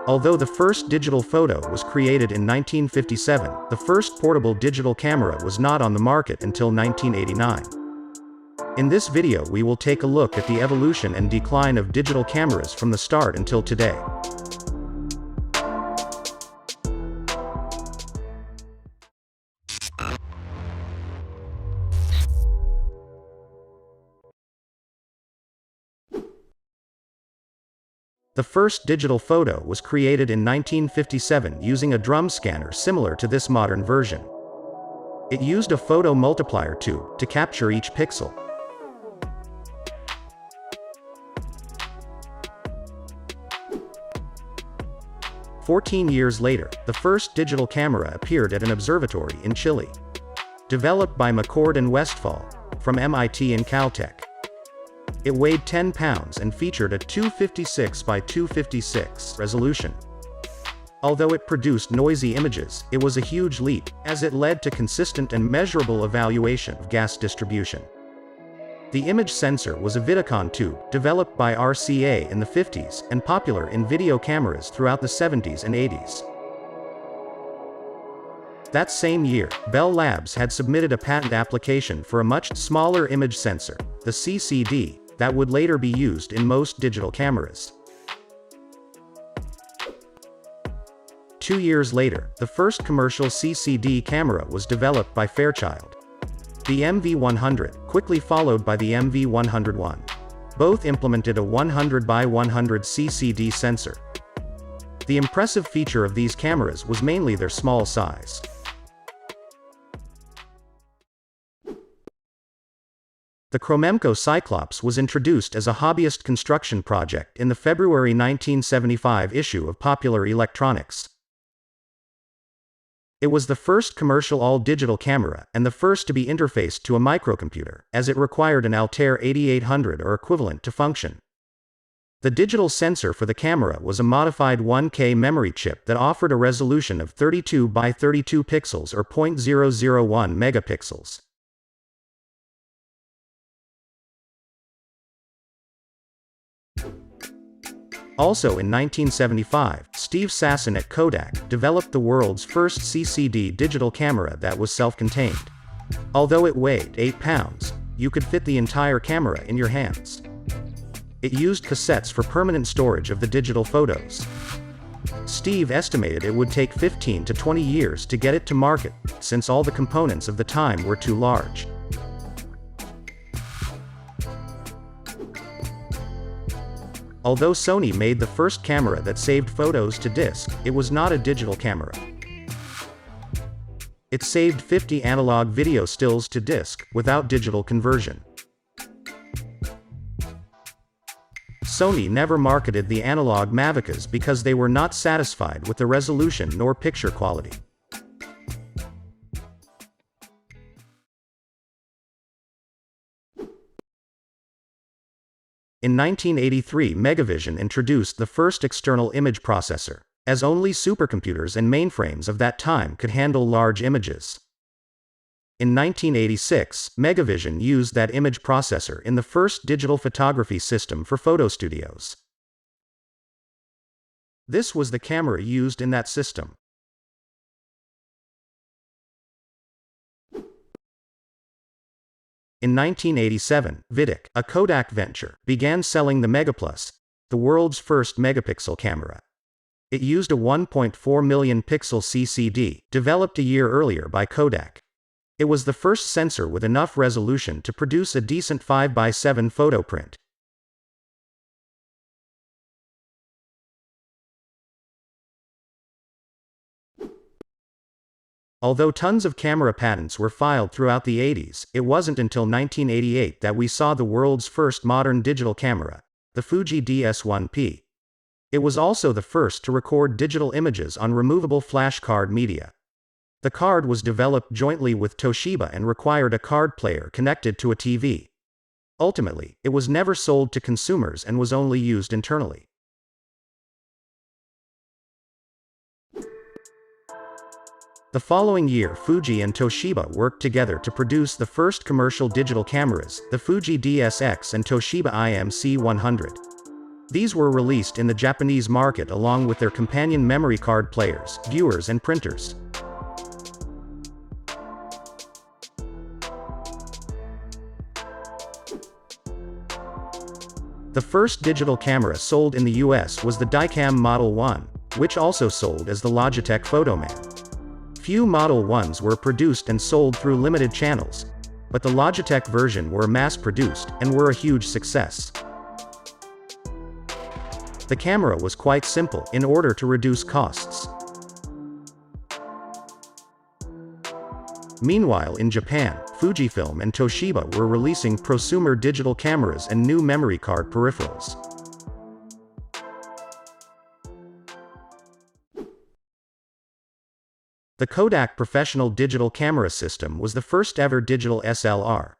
Although the first digital photo was created in 1957, the first portable digital camera was not on the market until 1989. In this video we will take a look at the evolution and decline of digital cameras from the start until today. The first digital photo was created in 1957 using a drum scanner similar to this modern version. It used a photo multiplier tube to capture each pixel. "14 years later, the first digital camera appeared at an observatory in Chile. Developed by McCord and Westphal, from MIT and Caltech. It weighed 10 pounds and featured a 256 by 256 resolution. Although it produced noisy images, it was a huge leap, as it led to consistent and measurable evaluation of gas distribution. The image sensor was a Vidicon tube, developed by RCA in the 50s, and popular in video cameras throughout the 70s and 80s. That same year, Bell Labs had submitted a patent application for a much smaller image sensor, the CCD, that would later be used in most digital cameras. 2 years later, the first commercial CCD camera was developed by Fairchild. The MV100, quickly followed by the MV101. Both implemented a 100 by 100 CCD sensor. The impressive feature of these cameras was mainly their small size. The Chromemco Cyclops was introduced as a hobbyist construction project in the February 1975 issue of Popular Electronics. It was the first commercial all-digital camera, and the first to be interfaced to a microcomputer, as it required an Altair 8800 or equivalent to function. The digital sensor for the camera was a modified 1K memory chip that offered a resolution of 32 by 32 pixels or 0.001 megapixels. Also in 1975, Steve Sasson at Kodak developed the world's first CCD digital camera that was self-contained. Although it weighed 8 pounds, you could fit the entire camera in your hands. It used cassettes for permanent storage of the digital photos. Steve estimated it would take 15 to 20 years to get it to market, since all the components of the time were too large. Although Sony made the first camera that saved photos to disk, it was not a digital camera. It saved 50 analog video stills to disk, without digital conversion. Sony never marketed the analog Mavicas because they were not satisfied with the resolution nor picture quality. In 1983, Megavision introduced the first external image processor, as only supercomputers and mainframes of that time could handle large images. In 1986, Megavision used that image processor in the first digital photography system for photo studios. This was the camera used in that system. In 1987, Vidic, a Kodak venture, began selling the Megaplus, the world's first megapixel camera. It used a 1.4 million pixel CCD, developed a year earlier by Kodak. It was the first sensor with enough resolution to produce a decent 5x7 photo print. Although tons of camera patents were filed throughout the 80s, it wasn't until 1988 that we saw the world's first modern digital camera, the Fuji DS1P. It was also the first to record digital images on removable flash card media. The card was developed jointly with Toshiba and required a card player connected to a TV. Ultimately, it was never sold to consumers and was only used internally. The following year, Fuji and Toshiba worked together to produce the first commercial digital cameras, the Fuji DSX and Toshiba IMC-100. These were released in the Japanese market along with their companion memory card players, viewers and printers. The first digital camera sold in the US was the Dicam Model 1, which also sold as the Logitech Photoman. Few Model 1s were produced and sold through limited channels, but the Logitech version were mass-produced and were a huge success. The camera was quite simple in order to reduce costs. Meanwhile in Japan, Fujifilm and Toshiba were releasing prosumer digital cameras and new memory card peripherals. The Kodak Professional Digital Camera System was the first ever digital SLR.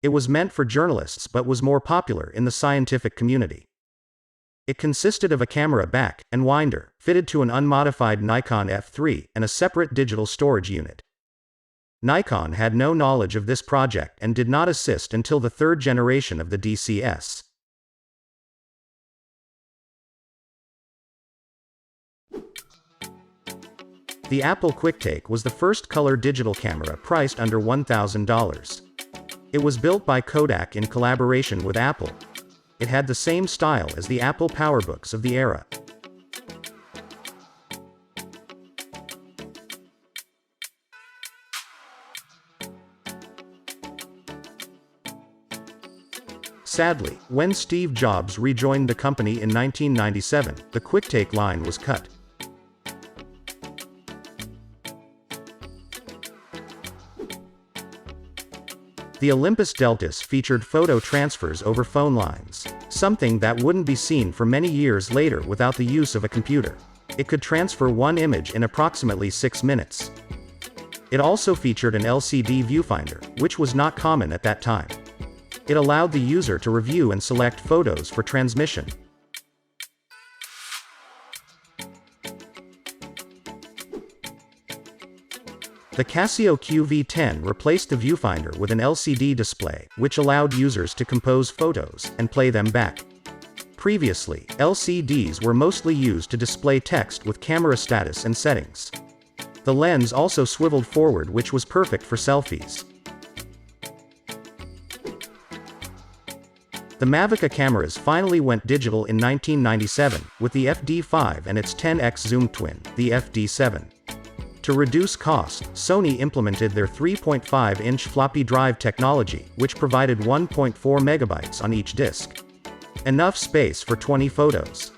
It was meant for journalists but was more popular in the scientific community. It consisted of a camera back and winder, fitted to an unmodified Nikon F3 and a separate digital storage unit. Nikon had no knowledge of this project and did not assist until the third generation of the DCS. The Apple QuickTake was the first color digital camera priced under $1,000. It was built by Kodak in collaboration with Apple. It had the same style as the Apple PowerBooks of the era. Sadly, when Steve Jobs rejoined the company in 1997, the QuickTake line was cut. The Olympus Deltus featured photo transfers over phone lines, something that wouldn't be seen for many years later without the use of a computer. It could transfer one image in approximately 6 minutes. It also featured an LCD viewfinder, which was not common at that time. It allowed the user to review and select photos for transmission. The Casio QV10 replaced the viewfinder with an LCD display, which allowed users to compose photos and play them back. Previously, LCDs were mostly used to display text with camera status and settings. The lens also swiveled forward, which was perfect for selfies. The Mavica cameras finally went digital in 1997, with the FD5 and its 10x zoom twin, the FD7. To reduce cost, Sony implemented their 3.5-inch floppy drive technology, which provided 1.4 megabytes on each disc. Enough space for 20 photos.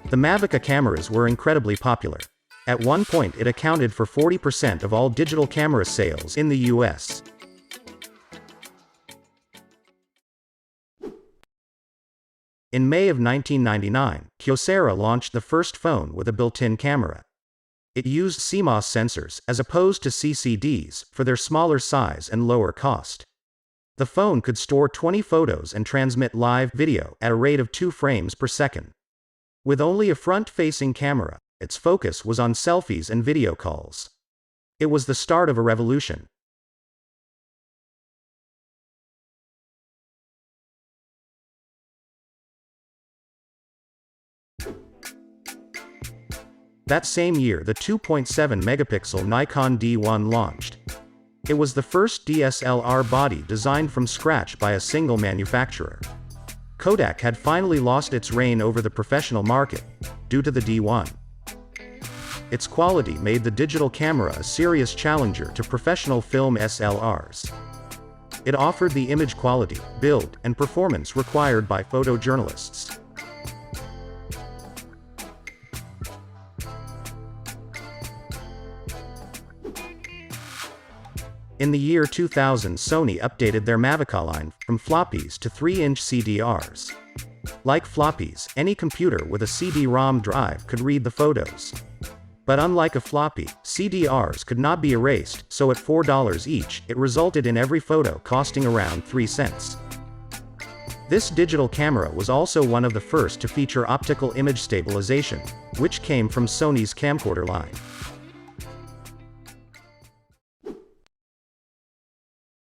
The Mavica cameras were incredibly popular. At one point it accounted for 40% of all digital camera sales in the US. In May of 1999, Kyocera launched the first phone with a built-in camera. It used CMOS sensors, as opposed to CCDs, for their smaller size and lower cost. The phone could store 20 photos and transmit live video at a rate of 2 frames per second. With only a front-facing camera, its focus was on selfies and video calls. It was the start of a revolution. That same year the 2.7 megapixel Nikon D1 launched. It was the first DSLR body designed from scratch by a single manufacturer. Kodak had finally lost its reign over the professional market, due to the D1. Its quality made the digital camera a serious challenger to professional film SLRs. It offered the image quality, build, and performance required by photojournalists. In the year 2000, Sony updated their Mavica line from floppies to 3-inch CDRs. Like floppies, any computer with a CD-ROM drive could read the photos. But unlike a floppy, CDRs could not be erased, so at $4 each, it resulted in every photo costing around 3 cents. This digital camera was also one of the first to feature optical image stabilization, which came from Sony's camcorder line.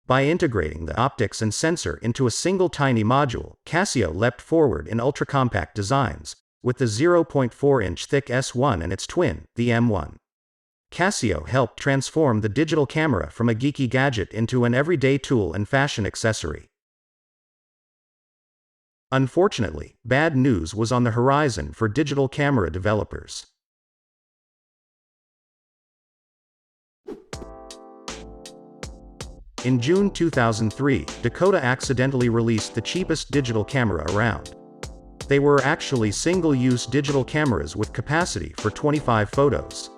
By integrating the optics and sensor into a single tiny module, Casio leapt forward in ultra-compact designs, with the 0.4-inch thick S1 and its twin, the M1. Casio helped transform the digital camera from a geeky gadget into an everyday tool and fashion accessory. Unfortunately, bad news was on the horizon for digital camera developers. In June 2003, Dakota accidentally released the cheapest digital camera around. They were actually single-use digital cameras with capacity for 25 photos.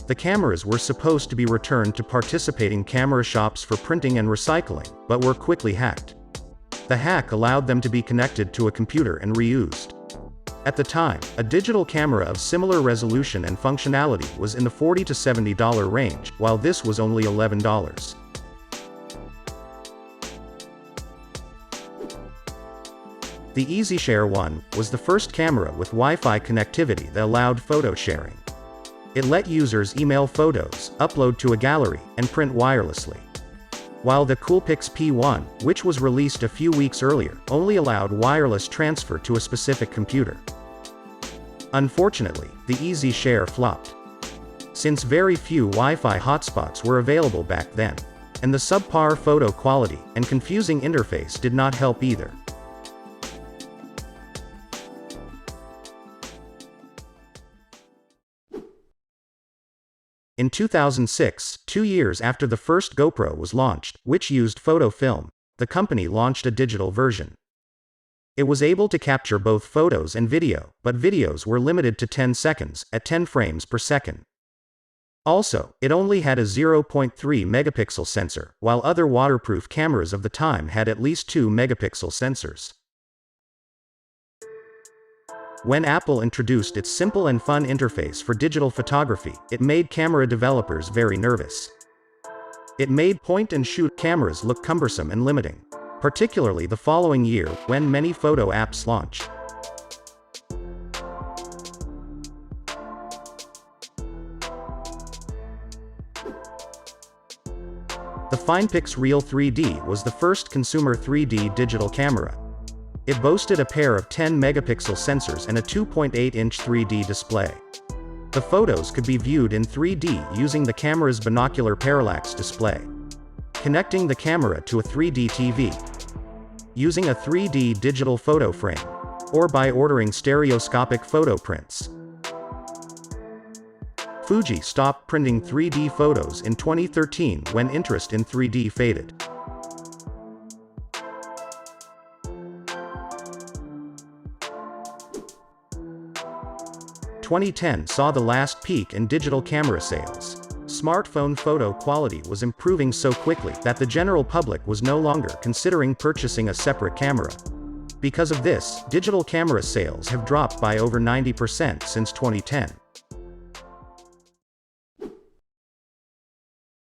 The cameras were supposed to be returned to participating camera shops for printing and recycling, but were quickly hacked. The hack allowed them to be connected to a computer and reused. At the time, a digital camera of similar resolution and functionality was in the $40 to $70 range, while this was only $11. The EasyShare 1 was the first camera with Wi-Fi connectivity that allowed photo sharing. It let users email photos, upload to a gallery, and print wirelessly. While the Coolpix P1, which was released a few weeks earlier, only allowed wireless transfer to a specific computer. Unfortunately, the EasyShare flopped. Since very few Wi-Fi hotspots were available back then, and the subpar photo quality and confusing interface did not help either. In 2006, 2 years after the first GoPro was launched, which used photo film, the company launched a digital version. It was able to capture both photos and video, but videos were limited to 10 seconds, at 10 frames per second. Also, it only had a 0.3 megapixel sensor, while other waterproof cameras of the time had at least 2 megapixel sensors. When Apple introduced its simple and fun interface for digital photography, it made camera developers very nervous. It made point-and-shoot cameras look cumbersome and limiting, particularly the following year, when many photo apps launched. The FinePix Real 3D was the first consumer 3D digital camera. It boasted a pair of 10 megapixel sensors and a 2.8-inch 3D display. The photos could be viewed in 3D using the camera's binocular parallax display, connecting the camera to a 3D TV, using a 3D digital photo frame, or by ordering stereoscopic photo prints. Fuji stopped printing 3D photos in 2013 when interest in 3D faded. 2010 saw the last peak in digital camera sales. Smartphone photo quality was improving so quickly that the general public was no longer considering purchasing a separate camera. Because of this, digital camera sales have dropped by over 90% since 2010.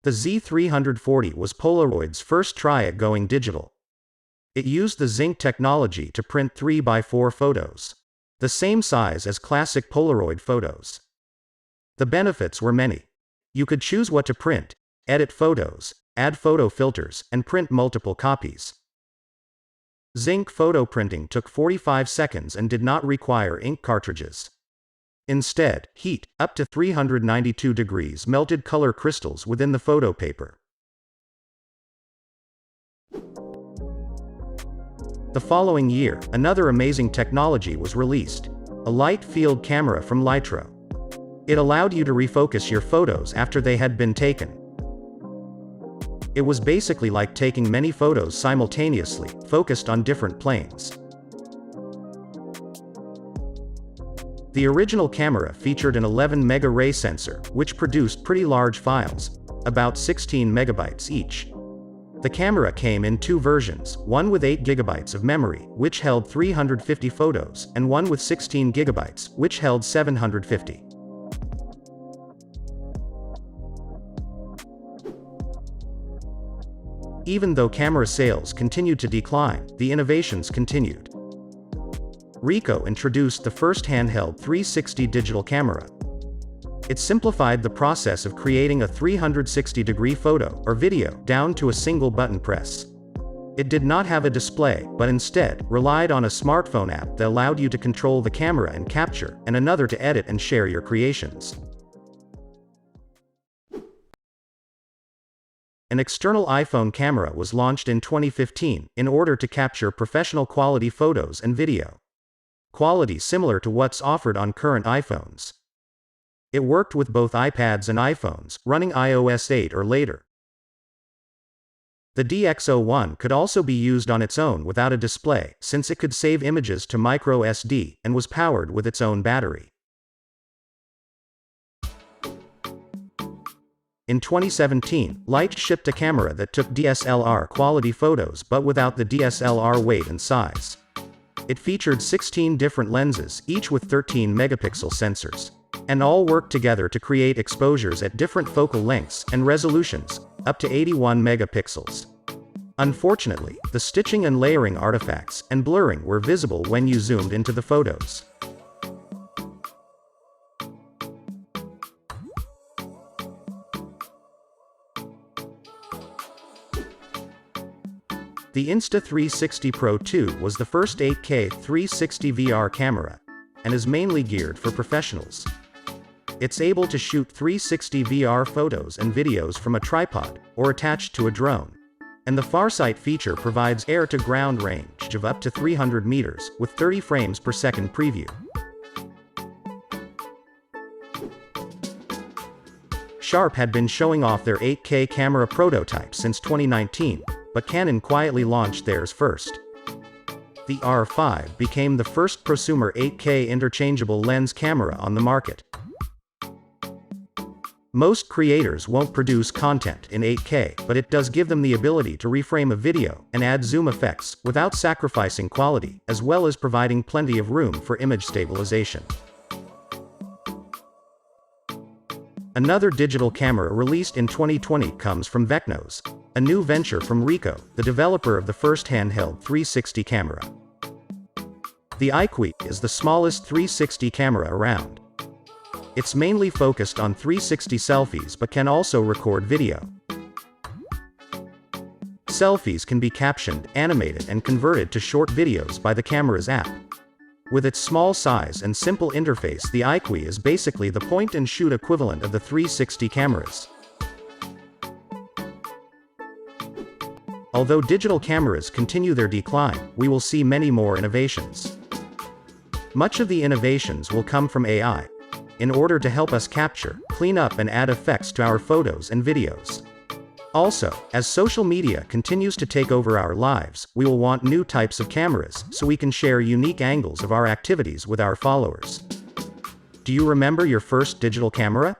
The Z340 was Polaroid's first try at going digital. It used the Zinc technology to print 3x4 photos, the same size as classic Polaroid photos. The benefits were many. You could choose what to print, edit photos, add photo filters, and print multiple copies. Zinc photo printing took 45 seconds and did not require ink cartridges. Instead, heat, up to 392 degrees, melted color crystals within the photo paper. The following year, another amazing technology was released, a light field camera from Lytro. It allowed you to refocus your photos after they had been taken. It was basically like taking many photos simultaneously, focused on different planes. The original camera featured an 11 mega ray sensor, which produced pretty large files, about 16 megabytes each. The camera came in two versions, one with 8 gigabytes of memory, which held 350 photos, and one with 16 gigabytes, which held 750. Even though camera sales continued to decline, the innovations continued. Ricoh introduced the first handheld 360 digital camera. It simplified the process of creating a 360-degree photo or video down to a single button press. It did not have a display, but instead relied on a smartphone app that allowed you to control the camera and capture, and another to edit and share your creations. An external iPhone camera was launched in 2015 in order to capture professional quality photos and video. Quality similar to what's offered on current iPhones. It worked with both iPads and iPhones, running iOS 8 or later. The DxO1 could also be used on its own without a display, since it could save images to microSD, and was powered with its own battery. In 2017, Light shipped a camera that took DSLR quality photos but without the DSLR weight and size. It featured 16 different lenses, each with 13 megapixel sensors, and all worked together to create exposures at different focal lengths and resolutions, up to 81 megapixels. Unfortunately, the stitching and layering artifacts and blurring were visible when you zoomed into the photos. The Insta360 Pro 2 was the first 8K 360 VR camera, and is mainly geared for professionals. It's able to shoot 360 VR photos and videos from a tripod, or attached to a drone. And the Farsight feature provides air-to-ground range of up to 300 meters, with 30 frames per second preview. Sharp had been showing off their 8K camera prototype since 2019, but Canon quietly launched theirs first. The R5 became the first prosumer 8K interchangeable lens camera on the market. Most creators won't produce content in 8K, but it does give them the ability to reframe a video and add zoom effects without sacrificing quality, as well as providing plenty of room for image stabilization. Another digital camera released in 2020 comes from Vecnos, a new venture from Ricoh, the developer of the first handheld 360 camera. The iQui is the smallest 360 camera around. It's mainly focused on 360 selfies but can also record video. Selfies can be captioned, animated and converted to short videos by the camera's app. With its small size and simple interface, the iQui is basically the point-and-shoot equivalent of the 360 cameras. Although digital cameras continue their decline, we will see many more innovations. Much of the innovations will come from AI, in order to help us capture, clean up and add effects to our photos and videos. Also, as social media continues to take over our lives, we will want new types of cameras, so we can share unique angles of our activities with our followers. Do you remember your first digital camera?